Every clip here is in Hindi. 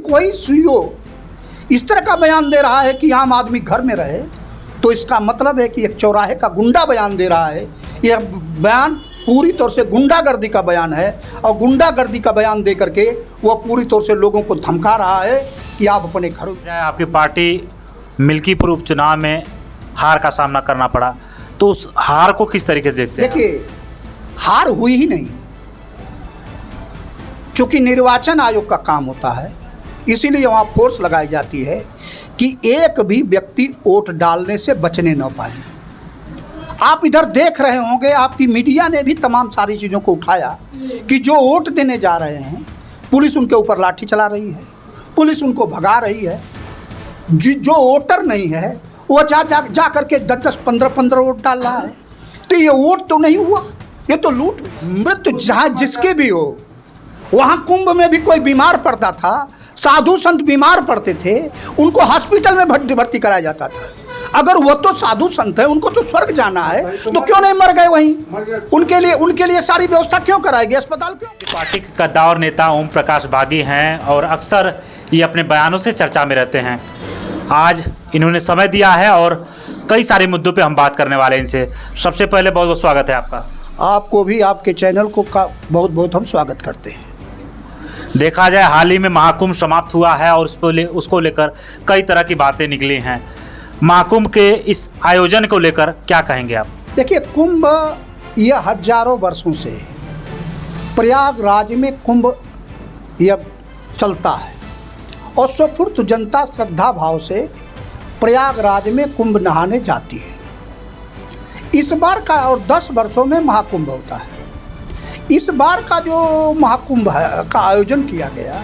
कोई सीईओ इस तरह का बयान दे रहा है कि आम आदमी घर में रहे, तो इसका मतलब है कि एक चौराहे का गुंडा बयान दे रहा है। यह बयान पूरी तौर से गुंडागर्दी का बयान है, और गुंडागर्दी का बयान दे करके वह पूरी तौर से लोगों को धमका रहा है कि आप अपने घरों। आपकी पार्टी मिल्कीपुर उपचुनाव में हार का सामना करना पड़ा, तो उस हार को किस तरीके से देखते हैं? देखिए, हार हुई ही नहीं, चूँकि निर्वाचन आयोग का काम होता है, इसीलिए वहाँ फोर्स लगाई जाती है कि एक भी व्यक्ति वोट डालने से बचने न पाए। आप इधर देख रहे होंगे, आपकी मीडिया ने भी तमाम सारी चीज़ों को उठाया कि जो वोट देने जा रहे हैं, पुलिस उनके ऊपर लाठी चला रही है, पुलिस उनको भगा रही है। जो वोटर नहीं है वो जा करके 10-15 वोट डाल रहा है। तो ये वोट तो नहीं हुआ, ये तो लूट। मृत्यु जहाँ जिसके भी हो, वहाँ कुंभ में भी कोई बीमार पड़ता था, साधु संत बीमार पड़ते थे, उनको हॉस्पिटल में भर्ती कराया जाता था। अगर वो तो साधु संत है, उनको तो स्वर्ग जाना है, तो क्यों नहीं मर गए वहीं? उनके लिए सारी व्यवस्था क्यों कराई गई? अस्पताल क्यों? पार्टी के कद्दावर नेता ओम प्रकाश बागी हैं और अक्सर ये अपने बयानों से चर्चा में रहते हैं। आज इन्होंने समय दिया है और कई सारे मुद्दों पे हम बात करने वाले हैं इनसे। सबसे पहले बहुत बहुत स्वागत है आपका। आपको भी, आपके चैनल को का बहुत बहुत हम स्वागत करते हैं। देखा जाए, हाल ही में महाकुंभ समाप्त हुआ है और उसको लेकर कई तरह की बातें निकली हैं। महाकुंभ के इस आयोजन को लेकर क्या कहेंगे आप? देखिए, कुंभ यह हजारों वर्षों से प्रयागराज में कुंभ यह चलता है, और स्वफुर्त जनता श्रद्धा भाव से प्रयागराज में कुंभ नहाने जाती है। इस बार का और 10 वर्षों में महाकुंभ होता है। इस बार का जो महाकुंभ का आयोजन किया गया,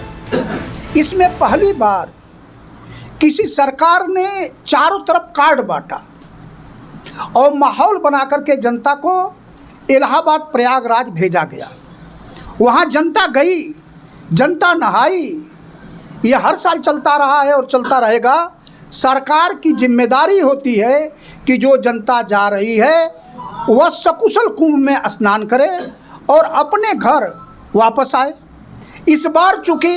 इसमें पहली बार किसी सरकार ने चारों तरफ कार्ड बांटा और माहौल बना करके जनता को इलाहाबाद प्रयागराज भेजा गया। वहाँ जनता गई, जनता नहाई। यह हर साल चलता रहा है और चलता रहेगा। सरकार की जिम्मेदारी होती है कि जो जनता जा रही है वह सकुशल कुंभ में स्नान करे और अपने घर वापस आए। इस बार चूँकि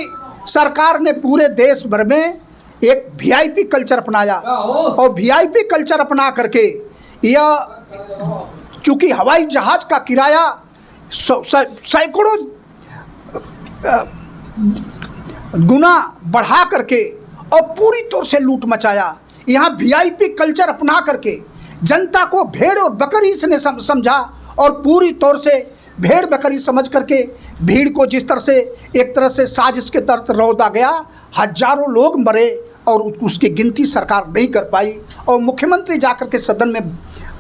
सरकार ने पूरे देश भर में एक वीआईपी कल्चर अपनाया, और वीआईपी कल्चर अपना करके यह चूँकि हवाई जहाज़ का किराया सैकड़ों गुना बढ़ा करके और पूरी तौर से लूट मचाया। यहाँ वीआईपी कल्चर अपना करके जनता को भेड़ और बकरी से समझा, और पूरी तौर से भेड़ बकरी समझ करके भीड़ को जिस तरह से एक तरह से साजिश के तहत रौंदा गया, हजारों लोग मरे और उसकी गिनती सरकार नहीं कर पाई। और मुख्यमंत्री जाकर के सदन में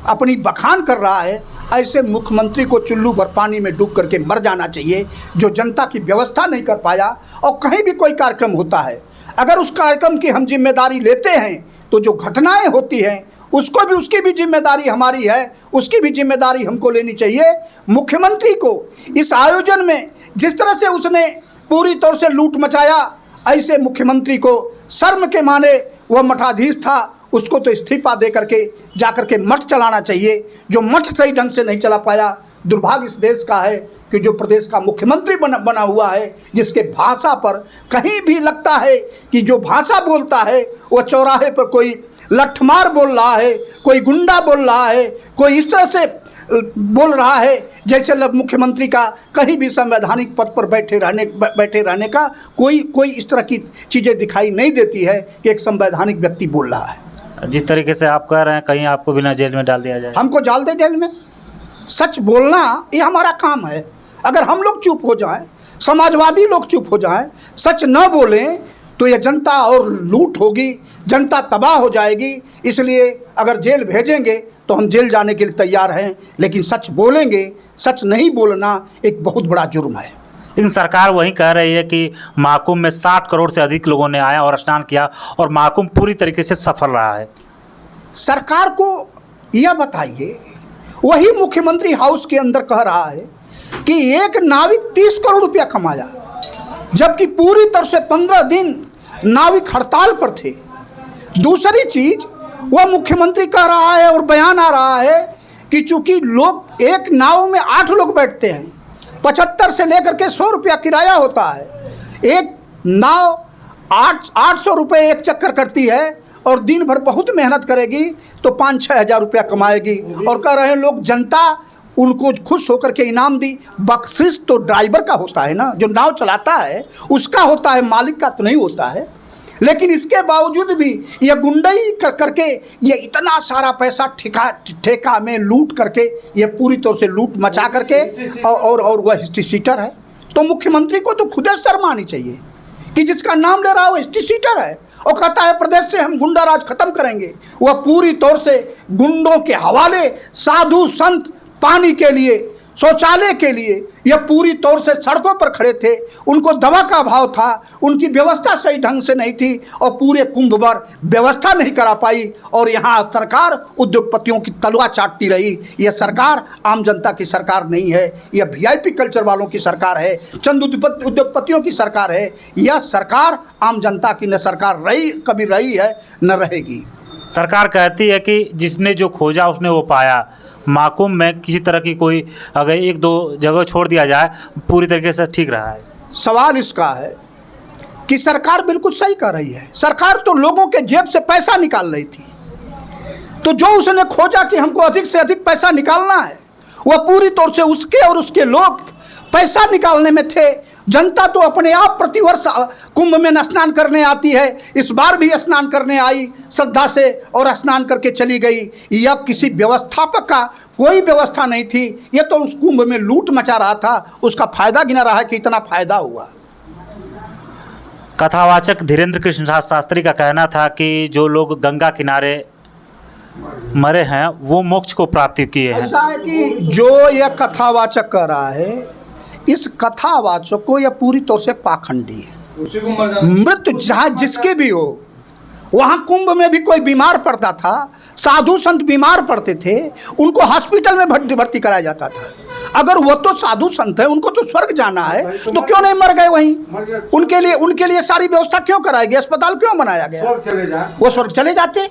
अपनी बखान कर रहा है। ऐसे मुख्यमंत्री को चुल्लू भर पानी में डूब करके मर जाना चाहिए, जो जनता की व्यवस्था नहीं कर पाया। और कहीं भी कोई कार्यक्रम होता है, अगर उस कार्यक्रम की हम जिम्मेदारी लेते हैं, तो जो घटनाएं होती हैं उसको भी, उसकी भी जिम्मेदारी हमारी है, उसकी भी जिम्मेदारी हमको लेनी चाहिए। मुख्यमंत्री को इस आयोजन में जिस तरह से उसने पूरी तौर से लूट मचाया, ऐसे मुख्यमंत्री को शर्म के माने, वह मठाधीश था, उसको तो इस्तीफा दे करके जा करके मठ चलाना चाहिए। जो मठ सही ढंग से नहीं चला पाया। दुर्भाग्य इस देश का है कि जो प्रदेश का मुख्यमंत्री बना हुआ है, जिसके भाषा पर कहीं भी लगता है कि जो भाषा बोलता है वह चौराहे पर कोई लठमार बोल रहा है, कोई गुंडा बोल रहा है, कोई इस तरह से बोल रहा है जैसे मुख्यमंत्री का कहीं भी संवैधानिक पद पर बैठे रहने का कोई इस तरह की चीज़ें दिखाई नहीं देती है कि एक संवैधानिक व्यक्ति बोल रहा है। जिस तरीके से आप कह रहे हैं, कहीं आपको बिना जेल में डाल दिया जाए? हमको डाल दे जेल में? सच बोलना ये हमारा काम है। अगर हम लोग चुप हो जाएं, समाजवादी लोग चुप हो जाएं, सच न बोलें, तो ये जनता और लूट होगी, जनता तबाह हो जाएगी। इसलिए अगर जेल भेजेंगे तो हम जेल जाने के लिए तैयार हैं, लेकिन सच बोलेंगे। सच नहीं बोलना एक बहुत बड़ा जुर्म है। लेकिन सरकार वही कह रही है कि महाकुंभ में 60 करोड़ से अधिक लोगों ने आया और स्नान किया और महाकुंभ पूरी तरीके से सफल रहा है। सरकार को यह बताइए, वही मुख्यमंत्री हाउस के अंदर कह रहा है कि एक नाविक 30 करोड़ रुपया कमाया, जबकि पूरी तरह से 15 दिन नाविक हड़ताल पर थे। दूसरी चीज, वह मुख्यमंत्री कह रहा है और बयान आ रहा है कि चूंकि लोग एक नाव में 8 लोग बैठते हैं, 75 से लेकर के 100 रुपया किराया होता है। एक नाव 800 रुपये एक चक्कर करती है और दिन भर बहुत मेहनत करेगी तो 5-6 हज़ार रुपया कमाएगी, और कह रहे हैं लोग जनता उनको खुश होकर के इनाम दी। बख्शिश तो ड्राइवर का होता है ना, जो नाव चलाता है उसका होता है, मालिक का तो नहीं होता है। लेकिन इसके बावजूद भी ये गुंडई करके ये इतना सारा पैसा ठेका में लूट करके ये पूरी तौर से लूट मचा करके और वह हिस्ट्री सीटर है। तो मुख्यमंत्री को तो खुद शर्म आनी चाहिए कि जिसका नाम ले रहा है वो हिस्ट्री सीटर है और कहता है प्रदेश से हम गुंडा राज खत्म करेंगे। वह पूरी तौर से गुंडों के हवाले, साधु संत पानी के लिए, शौचालय के लिए यह पूरी तौर से सड़कों पर खड़े थे। उनको दवा का अभाव था, उनकी व्यवस्था सही ढंग से नहीं थी और पूरे कुंभ भर व्यवस्था नहीं करा पाई। और यहाँ सरकार उद्योगपतियों की तलवा चाटती रही। यह सरकार आम जनता की सरकार नहीं है, यह वीआईपी कल्चर वालों की सरकार है, चंद उद्योगपतियों की सरकार है। यह सरकार आम जनता की न सरकार रही, कभी रही है न रहेगी। सरकार कहती है कि जिसने जो खोजा उसने वो पाया। महाकुंभ में किसी तरह की कोई अगर 1-2 जगह छोड़ दिया जाए पूरी तरीके से ठीक रहा है। सवाल इसका है कि सरकार बिल्कुल सही कर रही है। सरकार तो लोगों के जेब से पैसा निकाल रही थी, तो जो उसने खोजा कि हमको अधिक से अधिक पैसा निकालना है, वह पूरी तौर से उसके और उसके लोग पैसा निकालने में थे। जनता तो अपने आप प्रतिवर्ष कुंभ में स्नान करने आती है, इस बार भी स्नान करने आई श्रद्धा से और स्नान करके चली गई। यह किसी व्यवस्थापक का कोई व्यवस्था नहीं थी, यह तो उस कुंभ में लूट मचा रहा था, उसका फायदा गिना रहा है कि इतना फायदा हुआ। कथावाचक धीरेन्द्र कृष्ण शास्त्री का कहना था कि जो लोग गंगा किनारे मरे हैं वो मोक्ष को प्राप्ति किए हैं। ऐसा है कि जो यह कथावाचक कर रहा है, इस कथावाचक को यह पूरी तौर से पाखंडी है। मृत्यु जहाँ जिसके भी हो, वहाँ कुंभ में भी कोई बीमार पड़ता था, साधु संत बीमार पड़ते थे, उनको हॉस्पिटल में भर्ती कराया जाता था। अगर वो तो साधु संत है, उनको तो स्वर्ग जाना है, तो क्यों नहीं मर गए वहीं? उनके लिए सारी व्यवस्था क्यों कराई गई? अस्पताल क्यों बनाया गया? वो स्वर्ग चले जाते।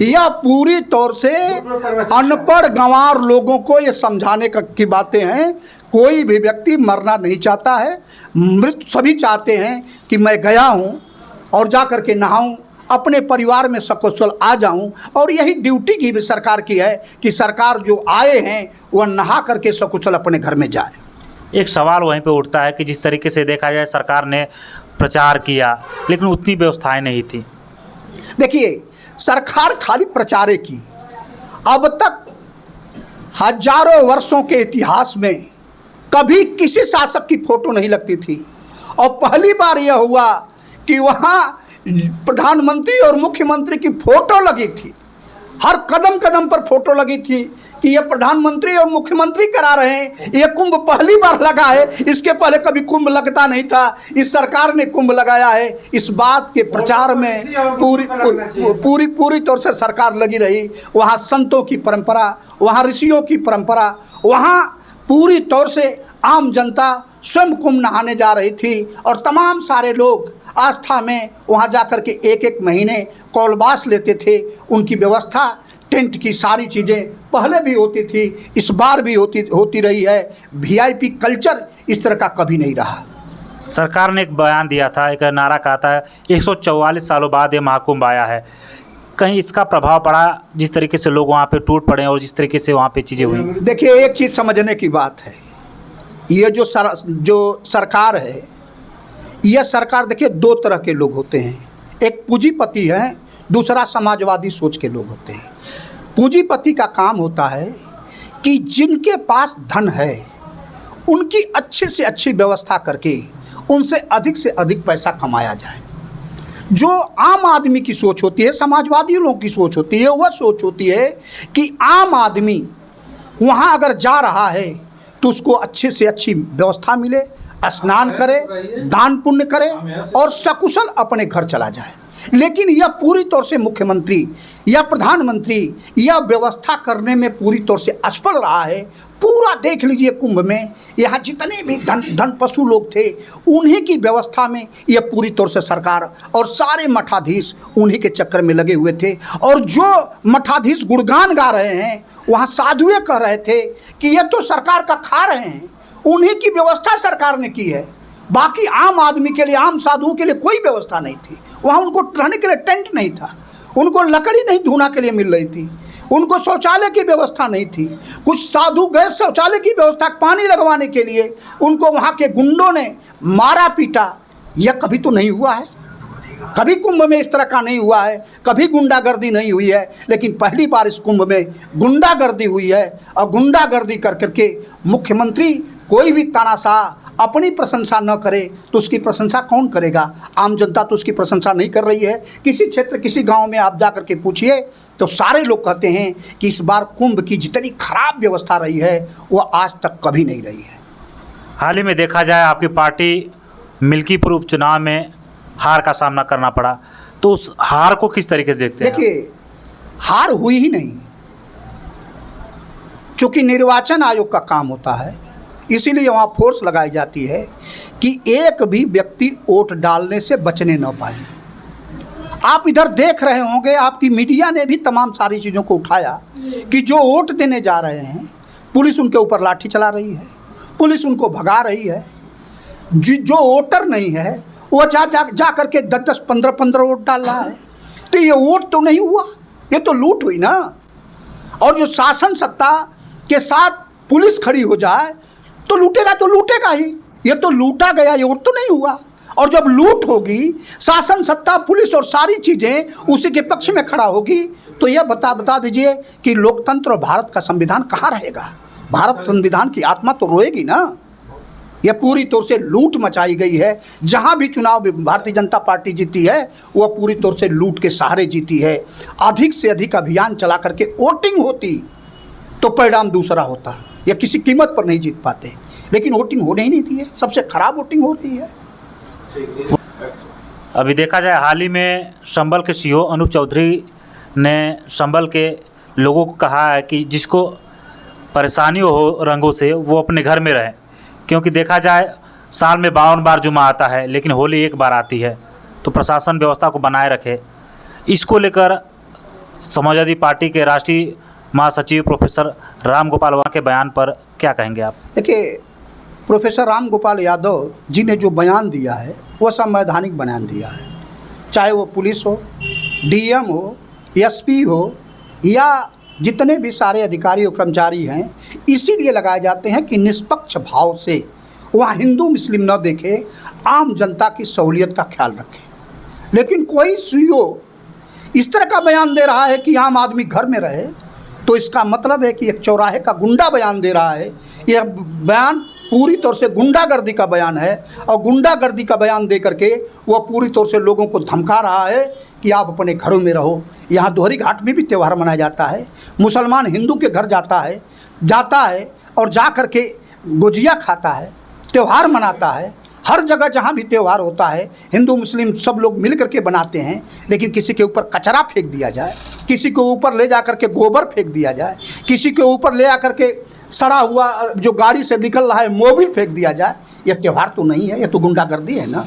यह पूरी तौर से अनपढ़ गंवार लोगों को ये समझाने की बातें हैं। कोई भी व्यक्ति मरना नहीं चाहता है, मृत्यु सभी चाहते हैं कि मैं गया हूँ और जा कर के नहाऊँ, अपने परिवार में सकुशल आ जाऊं। और यही ड्यूटी की भी सरकार की है कि सरकार जो आए हैं वह नहा करके सकुशल अपने घर में जाए। एक सवाल वहीं पे उठता है कि जिस तरीके से देखा जाए सरकार ने प्रचार किया, लेकिन उतनी व्यवस्थाएं नहीं थी। देखिए, सरकार खाली प्रचारे की। अब तक हजारों वर्षों के इतिहास में कभी किसी शासक की फोटो नहीं लगती थी, और पहली बार यह हुआ कि वहाँ प्रधानमंत्री और मुख्यमंत्री की फोटो लगी थी। हर कदम कदम पर फोटो लगी थी कि ये प्रधानमंत्री और मुख्यमंत्री करा रहे हैं। ये कुंभ पहली बार लगा है, इसके पहले कभी कुंभ लगता नहीं था। इस सरकार ने कुंभ लगाया है। इस बात के प्रचार में पूरी तौर से सरकार लगी रही। वहाँ संतों की परंपरा, वहाँ ऋषियों की परंपरा, वहाँ पूरी तौर से आम जनता स्वयं कुंभ नहाने जा रही थी, और तमाम सारे लोग आस्था में वहाँ जाकर के एक महीने कौलबास लेते थे। उनकी व्यवस्था, टेंट की सारी चीज़ें पहले भी होती थी, इस बार भी होती रही है। वीआईपी कल्चर इस तरह का कभी नहीं रहा। सरकार ने एक बयान दिया था, एक नारा कहा था, 144 सालों बाद ये महाकुंभ आया है। कहीं इसका प्रभाव पड़ा, जिस तरीके से लोग वहाँ पे टूट पड़े और जिस तरीके से वहाँ पे चीज़ें हुई? देखिए, एक चीज़ समझने की बात है, ये जो सरकार है, यह सरकार, देखिए, 2 तरह के लोग होते हैं। एक पूंजीपति हैं, दूसरा समाजवादी सोच के लोग होते हैं। पूंजीपति का काम होता है कि जिनके पास धन है उनकी अच्छी से अच्छी व्यवस्था करके उनसे अधिक से अधिक पैसा कमाया जाए। जो आम आदमी की सोच होती है, समाजवादी लोगों की सोच होती है, वह सोच होती है कि आम आदमी वहाँ अगर जा रहा है तो उसको अच्छे से अच्छी व्यवस्था मिले, स्नान करे, दान पुण्य करे और सकुशल अपने घर चला जाए। लेकिन यह पूरी तौर से मुख्यमंत्री या प्रधानमंत्री यह व्यवस्था करने में पूरी तौर से असफल रहा है। पूरा देख लीजिए, कुंभ में यहाँ जितने भी धन पशु लोग थे, उन्हीं की व्यवस्था में यह पूरी तौर से सरकार और सारे मठाधीश उन्हीं के चक्कर में लगे हुए थे। और जो मठाधीश गुणगान गा रहे हैं, वहाँ साधुए कह रहे थे कि यह तो सरकार का खा रहे हैं, उन्हीं की व्यवस्था सरकार ने की है। बाकी आम आदमी के लिए, आम साधुओं के लिए कोई व्यवस्था नहीं थी। वहाँ उनको रहने के लिए टेंट नहीं था, उनको लकड़ी नहीं ढूंढा के लिए मिल रही थी, उनको शौचालय की व्यवस्था नहीं थी। कुछ साधु गए शौचालय की व्यवस्था, पानी लगवाने के लिए, उनको वहाँ के गुंडों ने मारा पीटा। यह कभी तो नहीं हुआ है, कभी कुंभ में इस तरह का नहीं हुआ है, कभी गुंडागर्दी नहीं हुई है। लेकिन पहली बार इस कुंभ में गुंडागर्दी हुई है। और गुंडागर्दी कर करके मुख्यमंत्री कोई भी तानाशाह अपनी प्रशंसा न करे तो उसकी प्रशंसा कौन करेगा? आम जनता तो उसकी प्रशंसा नहीं कर रही है। किसी क्षेत्र, किसी गांव में आप जा कर के पूछिए तो सारे लोग कहते हैं कि इस बार कुंभ की जितनी खराब व्यवस्था रही है वह आज तक कभी नहीं रही है। हाल ही में देखा जाए आपकी पार्टी मिल्कीपुर उपचुनाव में हार का सामना करना पड़ा, तो उस हार को किस तरीके से देखते हैं? देखिए, हार हुई ही नहीं, चूँकि निर्वाचन आयोग का काम होता है, इसीलिए वहाँ फोर्स लगाई जाती है कि एक भी व्यक्ति वोट डालने से बचने न पाए। आप इधर देख रहे होंगे, आपकी मीडिया ने भी तमाम सारी चीज़ों को उठाया कि जो वोट देने जा रहे हैं पुलिस उनके ऊपर लाठी चला रही है, पुलिस उनको भगा रही है। जो वोटर नहीं है वो जा करके 10-10, 15-15 वोट डाल रहा है। तो ये वोट तो नहीं हुआ, ये तो लूट हुई ना। और जो शासन सत्ता के साथ पुलिस खड़ी हो जाए तो लूटेगा तो लूटेगा ही, ये तो लूटा गया, ये वोट तो नहीं हुआ। और जब लूट होगी, शासन सत्ता, पुलिस और सारी चीज़ें उसी के पक्ष में खड़ा होगी, तो यह बता दीजिए कि लोकतंत्र और भारत का संविधान कहाँ रहेगा? भारत संविधान की आत्मा तो रोएगी ना। यह पूरी तौर से लूट मचाई गई है। जहाँ भी चुनाव भारतीय जनता पार्टी जीती है वह पूरी तौर से लूट के सहारे जीती है। अधिक से अधिक अभियान चला करके वोटिंग होती तो परिणाम दूसरा होता, या किसी कीमत पर नहीं जीत पाते, लेकिन वोटिंग होने ही नहीं दी है। सबसे खराब वोटिंग हो रही है। अभी देखा जाए, हाल ही में संभल के सीईओ अनूप चौधरी ने संभल के लोगों को कहा है कि जिसको परेशानी हो रंगों से वो अपने घर में रहें, क्योंकि देखा जाए साल में 52 बार जुमा आता है लेकिन होली एक बार आती है, तो प्रशासन व्यवस्था को बनाए रखे। इसको लेकर समाजवादी पार्टी के राष्ट्रीय महासचिव प्रोफेसर राम गोपाल वर्मा के बयान पर क्या कहेंगे आप? देखिए, प्रोफेसर राम गोपाल यादव जी ने जो बयान दिया है वह संवैधानिक बयान दिया है। चाहे वो पुलिस हो, डीएम हो, एसपी हो, या जितने भी सारे अधिकारी और कर्मचारी हैं, इसीलिए लगाए जाते हैं कि निष्पक्ष भाव से वहाँ हिंदू मुस्लिम न देखे, आम जनता की सहूलियत का ख्याल रखे। लेकिन कोई सीईओ इस तरह का बयान दे रहा है कि आम आदमी घर में रहे, तो इसका मतलब है कि एक चौराहे का गुंडा बयान दे रहा है। यह बयान पूरी तौर से गुंडागर्दी का बयान है, और गुंडागर्दी का बयान दे करके वह पूरी तौर से लोगों को धमका रहा है कि आप अपने घरों में रहो। यहाँ दोहरी घाट में भी त्यौहार मनाया जाता है, मुसलमान हिंदू के घर जाता है और जा कर के गुजिया खाता है, त्यौहार मनाता है। हर जगह जहाँ भी त्यौहार होता है हिंदू मुस्लिम सब लोग मिल करके बनाते हैं, लेकिन किसी के ऊपर कचरा फेंक दिया जाए, किसी के ऊपर ले जा करके गोबर फेंक दिया जाए, किसी के ऊपर ले आकर के सड़ा हुआ जो गाड़ी से निकल रहा है मोबिल फेंक दिया जाए, यह त्यौहार तो नहीं है, यह तो गुंडागर्दी है ना।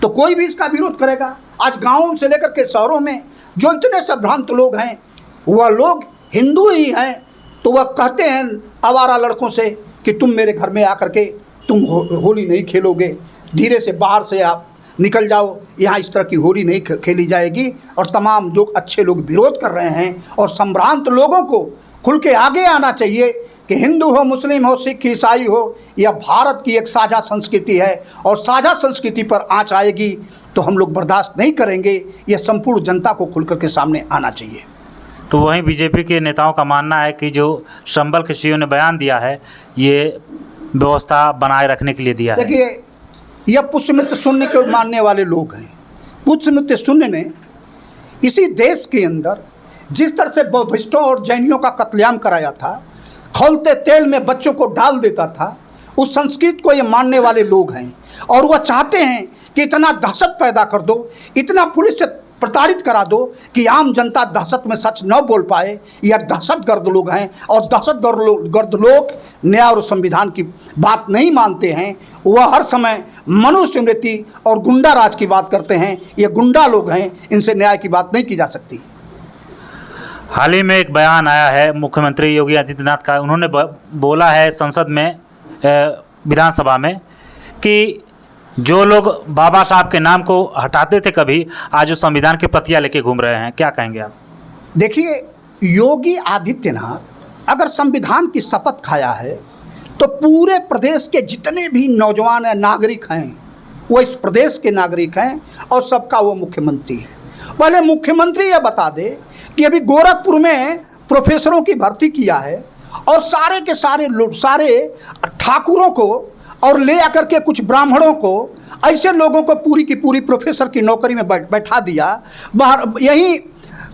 तो कोई भी इसका विरोध करेगा। आज गाँवों से लेकर के शहरों में जो इतने संभ्रांत लोग हैं वह लोग हिंदू ही हैं, तो वह कहते हैं आवारा लड़कों से कि तुम मेरे घर में आकर के तुम होली नहीं खेलोगे, धीरे से बाहर से आप निकल जाओ, यहाँ इस तरह की होली नहीं खेली जाएगी। और तमाम लोग, अच्छे लोग विरोध कर रहे हैं। और संभ्रांत लोगों को खुल के आगे आना चाहिए कि हिंदू हो, मुस्लिम हो, सिख, ईसाई हो, यह भारत की एक साझा संस्कृति है, और साझा संस्कृति पर आँच आएगी तो हम लोग बर्दाश्त नहीं करेंगे। यह संपूर्ण जनता को खुल कर के सामने आना चाहिए। तो वहीं बीजेपी के नेताओं का मानना है कि जो संभल के सीईओ ने बयान दिया है ये व्यवस्था बनाए रखने के लिए दिया है। देखिए, यह पुष्यमित्र शून्य के मानने वाले लोग हैं। पुष्यमित्र शून्य ने इसी देश के अंदर जिस तरह से बौद्धिस्टों और जैनियों का कत्लेआम कराया था, खौलते तेल में बच्चों को डाल देता था, उस संस्कृति को ये मानने वाले लोग हैं। और वह चाहते हैं कि इतना दहशत पैदा कर दो, इतना पुलिस से प्रताड़ित करा दो कि आम जनता दहशत में सच न बोल पाए। यह दहशतगर्द लोग हैं, और दहशतगर्द लोग न्याय और संविधान की बात नहीं मानते हैं। वह हर समय मनुस्मृति और गुंडा राज की बात करते हैं। ये गुंडा लोग हैं, इनसे न्याय की बात नहीं की जा सकती। हाल ही में एक बयान आया है मुख्यमंत्री योगी आदित्यनाथ का। उन्होंने बोला है संसद में, विधानसभा में, कि जो लोग बाबा साहब के नाम को हटाते थे कभी, आज वो संविधान की प्रतियां लेके घूम रहे हैं, क्या कहेंगे आप? देखिए, योगी आदित्यनाथ अगर संविधान की शपथ खाया है तो पूरे प्रदेश के जितने भी नौजवान नागरिक हैं वो इस प्रदेश के नागरिक हैं और सबका वो मुख्यमंत्री है। पहले मुख्यमंत्री ये बता दे कि अभी गोरखपुर में प्रोफेसरों की भर्ती किया है और सारे के सारे लोग, सारे ठाकुरों को और ले आकर के कुछ ब्राह्मणों को, ऐसे लोगों को पूरी की पूरी प्रोफेसर की नौकरी में बैठा दिया। बाहर यहीं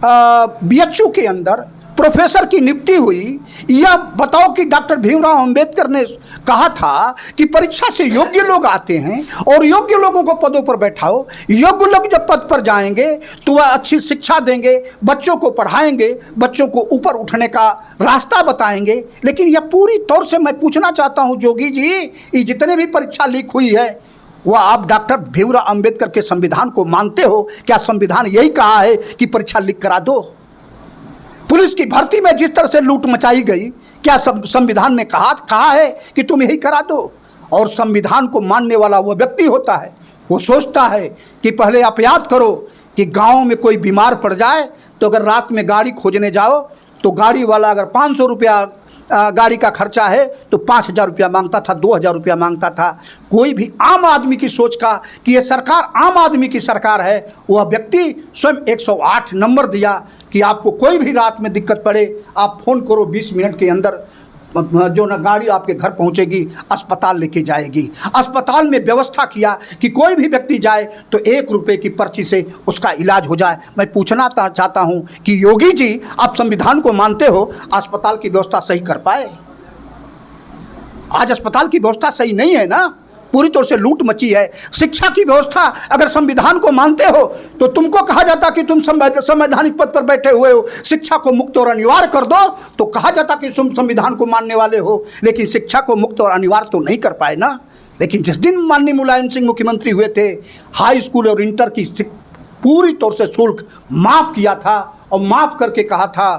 बीएचयू के अंदर प्रोफेसर की नियुक्ति हुई। यह बताओ कि डॉक्टर भीमराव अंबेडकर ने कहा था कि परीक्षा से योग्य लोग आते हैं और योग्य लोगों को पदों पर बैठाओ। योग्य लोग जब पद पर जाएंगे तो वह अच्छी शिक्षा देंगे, बच्चों को पढ़ाएंगे, बच्चों को ऊपर उठने का रास्ता बताएंगे। लेकिन यह पूरी तौर से मैं पूछना चाहता हूँ जोगी जी, ये जितने भी परीक्षा लीक हुई है वह आप डॉक्टर भीमराव अंबेडकर के संविधान को मानते हो? क्या संविधान यही कहा है कि परीक्षा लीक करा दो? पुलिस की भर्ती में जिस तरह से लूट मचाई गई, क्या संविधान ने कहा है कि तुम यही करा दो? और संविधान को मानने वाला वो व्यक्ति होता है, वो सोचता है कि पहले आप याद करो कि गांव में कोई बीमार पड़ जाए तो अगर रात में गाड़ी खोजने जाओ तो गाड़ी वाला अगर 500 रुपया गाड़ी का खर्चा है तो 5,000 रुपया मांगता था, 2,000 रुपया मांगता था। कोई भी आम आदमी की सोच का कि ये सरकार आम आदमी की सरकार है, वह व्यक्ति स्वयं 108 नंबर दिया कि आपको कोई भी रात में दिक्कत पड़े आप फ़ोन करो, 20 मिनट के अंदर जो ना गाड़ी आपके घर पहुंचेगी, अस्पताल लेके जाएगी। अस्पताल में व्यवस्था किया कि कोई भी व्यक्ति जाए तो 1 रुपये की पर्ची से उसका इलाज हो जाए। मैं पूछना चाहता हूं कि योगी जी, आप संविधान को मानते हो, अस्पताल की व्यवस्था सही कर पाए? आज अस्पताल की व्यवस्था सही नहीं है ना, पूरी तौर से लूट मची है। शिक्षा की व्यवस्था अगर संविधान को मानते हो तो तुमको कहा जाता कि तुम संवैधानिक पद पर बैठे हुए हो, शिक्षा को मुक्त और अनिवार्य कर दो तो कहा जाता कि तुम संविधान को मानने वाले हो। लेकिन शिक्षा को मुक्त और अनिवार्य तो नहीं कर पाए ना। लेकिन जिस दिन माननीय मुलायम सिंह मुख्यमंत्री हुए थे, हाई स्कूल और इंटर की पूरी तौर से शुल्क माफ़ किया था और माफ़ करके कहा था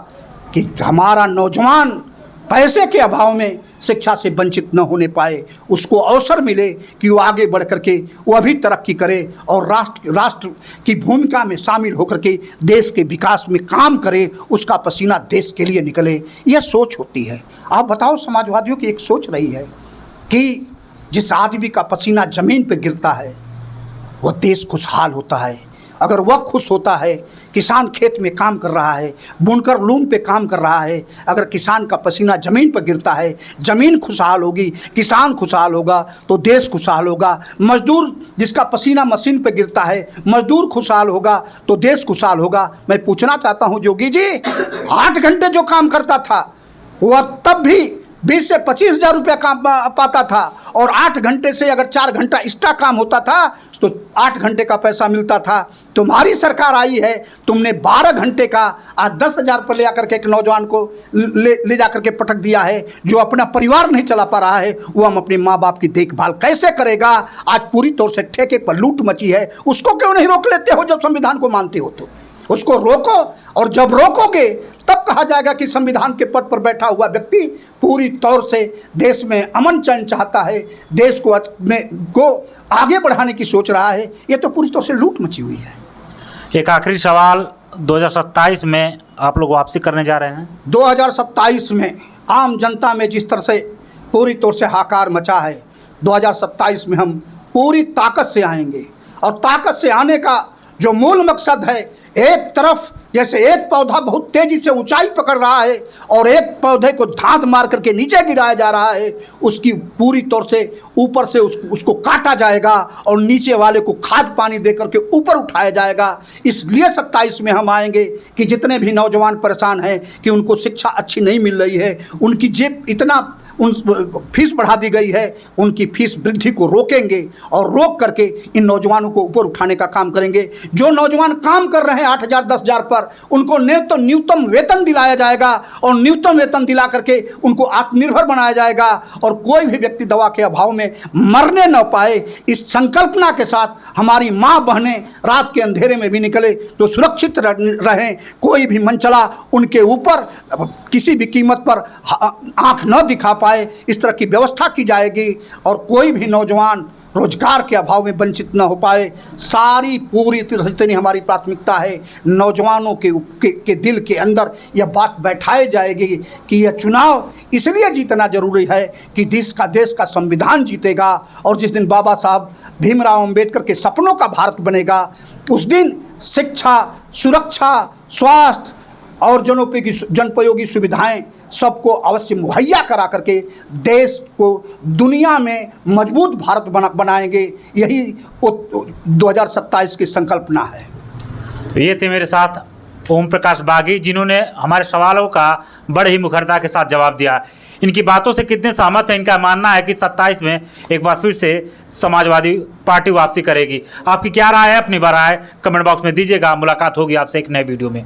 कि हमारा नौजवान पैसे के अभाव में शिक्षा से वंचित न होने पाए, उसको अवसर मिले कि वो आगे बढ़ करके वो अभी तरक्की करे और राष्ट्र की भूमिका में शामिल होकर के देश के विकास में काम करे, उसका पसीना देश के लिए निकले। यह सोच होती है। आप बताओ, समाजवादियों की एक सोच रही है कि जिस आदमी का पसीना ज़मीन पर गिरता है वह देश खुशहाल होता है। अगर वह खुश होता है, किसान खेत में काम कर रहा है, बुनकर लूम पे काम कर रहा है, अगर किसान का पसीना ज़मीन पर गिरता है, ज़मीन खुशहाल होगी, किसान खुशहाल होगा तो देश खुशहाल होगा। मजदूर जिसका पसीना मशीन पे गिरता है, मजदूर खुशहाल होगा तो देश खुशहाल होगा। मैं पूछना चाहता हूँ जोगी जी, 8 घंटे जो काम करता था वह तब भी 20 से 25,000 रुपया काम पाता था और 8 घंटे से अगर 4 घंटा एक्स्ट्रा काम होता था तो 8 घंटे का पैसा मिलता था। तुम्हारी सरकार आई है, तुमने 12 घंटे का आज 10,000 पर ले आकर के एक नौजवान को ले जाकर के पटक दिया है जो अपना परिवार नहीं चला पा रहा है। वो हम अपने माँ बाप की देखभाल कैसे करेगा? आज पूरी तौर से ठेके पर लूट मची है। उसको क्यों नहीं रोक लेते हो? जब संविधान को मानते हो तो उसको रोको, और जब रोकोगे तब कहा जाएगा कि संविधान के पद पर बैठा हुआ व्यक्ति पूरी तौर से देश में अमन चैन चाहता है, देश को आगे बढ़ाने की सोच रहा है। ये तो पूरी तौर से लूट मची हुई है। एक आखिरी सवाल, 2027 में आप लोग वापसी करने जा रहे हैं? 2027 में आम जनता में जिस तरह से पूरी तौर से हाहाकार मचा है, 2027 में हम पूरी ताकत से आएंगे। और ताकत से आने का जो मूल मकसद है, एक तरफ जैसे एक पौधा बहुत तेजी से ऊंचाई पकड़ रहा है और एक पौधे को धांध मार करके नीचे गिराया जा रहा है, उसकी पूरी तौर से ऊपर से उसको काटा जाएगा और नीचे वाले को खाद पानी दे करके ऊपर उठाया जाएगा। इसलिए 27 में हम आएंगे कि जितने भी नौजवान परेशान हैं कि उनको शिक्षा अच्छी नहीं मिल रही है, उनकी जेब इतना फीस बढ़ा दी गई है, उनकी फीस वृद्धि को रोकेंगे और रोक करके इन नौजवानों को ऊपर उठाने का काम करेंगे। जो नौजवान काम कर रहे हैं 8,000 10,000 पर, उनको न्यूनतम वेतन दिलाया जाएगा और न्यूनतम वेतन दिला करके उनको आत्मनिर्भर बनाया जाएगा और कोई भी व्यक्ति दवा के अभाव में मरने न पाए। इस संकल्पना के साथ हमारी माँ बहनें रात के अंधेरे में भी निकले तो सुरक्षित रहें। कोई भी मनचला उनके ऊपर किसी भी कीमत पर आँख न दिखा पाए, इस तरह की व्यवस्था की जाएगी। और कोई भी नौजवान रोजगार के अभाव में वंचित न हो पाए। सारी पूरी जितनी हमारी प्राथमिकता है, नौजवानों के दिल के अंदर यह बात बैठाई जाएगी कि यह चुनाव इसलिए जीतना जरूरी है कि देश का संविधान जीतेगा, और जिस दिन बाबा साहब भीमराव अंबेडकर के सपनों का भारत बनेगा, उस दिन शिक्षा, सुरक्षा, स्वास्थ्य और जनोपयोगी सुविधाएं सबको अवश्य मुहैया करा करके देश को दुनिया में मजबूत भारत बनाएंगे। यही 2027 की संकल्पना है। तो ये थे मेरे साथ ओम प्रकाश बागी, जिन्होंने हमारे सवालों का बड़े ही मुखरता के साथ जवाब दिया। इनकी बातों से कितने सहमत हैं, इनका मानना है कि 27 में एक बार फिर से समाजवादी पार्टी वापसी करेगी। आपकी क्या राय है? अपनी राय कमेंट बॉक्स में दीजिएगा। मुलाकात होगी आपसे एक नए वीडियो में।